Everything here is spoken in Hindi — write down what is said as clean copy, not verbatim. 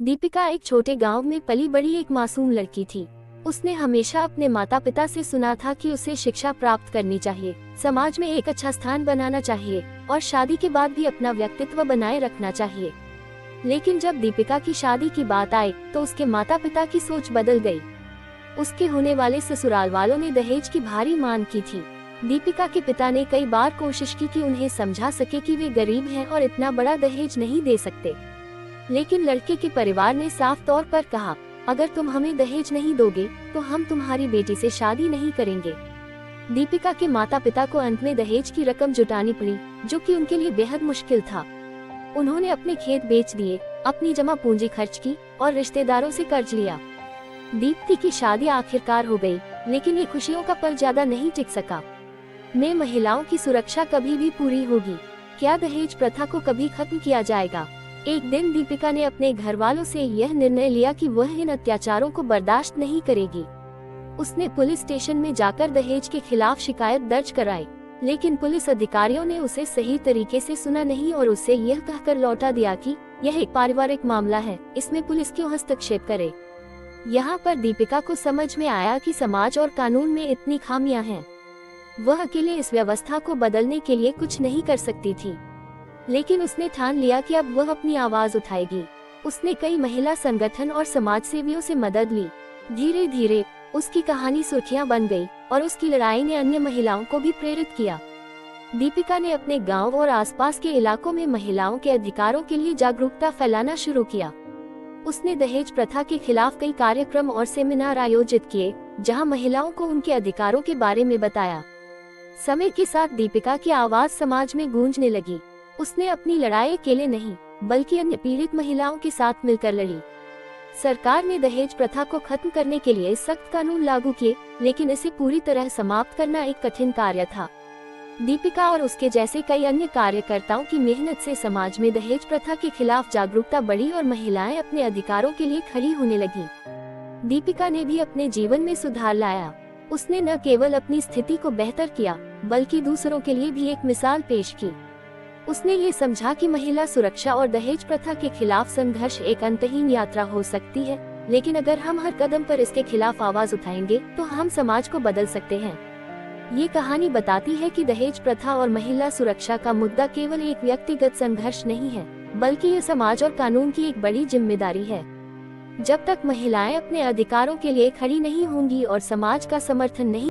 दीपिका एक छोटे गांव में पली बड़ी एक मासूम लड़की थी। उसने हमेशा अपने माता पिता से सुना था कि उसे शिक्षा प्राप्त करनी चाहिए, समाज में एक अच्छा स्थान बनाना चाहिए और शादी के बाद भी अपना व्यक्तित्व बनाए रखना चाहिए। लेकिन जब दीपिका की शादी की बात आई तो उसके माता पिता की सोच बदल गई। उसके होने वाले ससुराल वालों ने दहेज की भारी मांग की थी। दीपिका के पिता ने कई बार कोशिश की कि उन्हें समझा सके कि वे गरीब हैं और इतना बड़ा दहेज नहीं दे सकते, लेकिन लड़के के परिवार ने साफ तौर पर कहा, अगर तुम हमें दहेज नहीं दोगे तो हम तुम्हारी बेटी से शादी नहीं करेंगे। दीपिका के माता पिता को अंत में दहेज की रकम जुटानी पड़ी, जो कि उनके लिए बेहद मुश्किल था। उन्होंने अपने खेत बेच दिए, अपनी जमा पूंजी खर्च की और रिश्तेदारों से कर्ज लिया। दीप्ति की शादी आखिरकार हो गई, लेकिन ये खुशियों का पल ज्यादा नहीं टिक सका। में महिलाओं की सुरक्षा कभी भी पूरी होगी? क्या दहेज प्रथा को कभी खत्म किया जाएगा? एक दिन दीपिका ने अपने घर वालों से यह निर्णय लिया कि वह इन अत्याचारों को बर्दाश्त नहीं करेगी। उसने पुलिस स्टेशन में जाकर दहेज के खिलाफ शिकायत दर्ज कराई, लेकिन पुलिस अधिकारियों ने उसे सही तरीके से सुना नहीं और उसे यह कहकर लौटा दिया कि यह एक पारिवारिक मामला है, इसमें पुलिस क्यों हस्तक्षेप करे। यहाँ पर दीपिका को समझ में आया कि समाज और कानून में इतनी खामियां हैं। वह अकेले इस व्यवस्था को बदलने के लिए कुछ नहीं कर सकती थी, लेकिन उसने ठान लिया कि अब वह अपनी आवाज उठाएगी। उसने कई महिला संगठन और समाज सेवियों से मदद ली। धीरे धीरे उसकी कहानी सुर्खियां बन गई और उसकी लड़ाई ने अन्य महिलाओं को भी प्रेरित किया। दीपिका ने अपने गांव और आसपास के इलाकों में महिलाओं के अधिकारों के लिए जागरूकता फैलाना शुरू किया। उसने दहेज प्रथा के खिलाफ कई कार्यक्रम और सेमिनार आयोजित किए, जहां महिलाओं को उनके अधिकारों के बारे में बताया। समय के साथ दीपिका की आवाज समाज में गूंजने लगी। उसने अपनी लड़ाई अकेले नहीं, बल्कि अन्य पीड़ित महिलाओं के साथ मिलकर लड़ी। सरकार ने दहेज प्रथा को खत्म करने के लिए सख्त कानून लागू किए, लेकिन इसे पूरी तरह समाप्त करना एक कठिन कार्य था। दीपिका और उसके जैसे कई अन्य कार्यकर्ताओं की मेहनत से समाज में दहेज प्रथा के खिलाफ जागरूकता बढ़ी और महिलाएं अपने अधिकारों के लिए खड़ी होने लगी। दीपिका ने भी अपने जीवन में सुधार लाया। उसने न केवल अपनी स्थिति को बेहतर किया, बल्कि दूसरों के लिए भी एक मिसाल पेश की। उसने ये समझा कि महिला सुरक्षा और दहेज प्रथा के खिलाफ संघर्ष एक अंतहीन यात्रा हो सकती है, लेकिन अगर हम हर कदम पर इसके खिलाफ आवाज उठाएंगे तो हम समाज को बदल सकते हैं। ये कहानी बताती है कि दहेज प्रथा और महिला सुरक्षा का मुद्दा केवल एक व्यक्तिगत संघर्ष नहीं है, बल्कि ये समाज और कानून की एक बड़ी जिम्मेदारी है। जब तक महिलाएं अपने अधिकारों के लिए खड़ी नहीं होंगी और समाज का समर्थन नहीं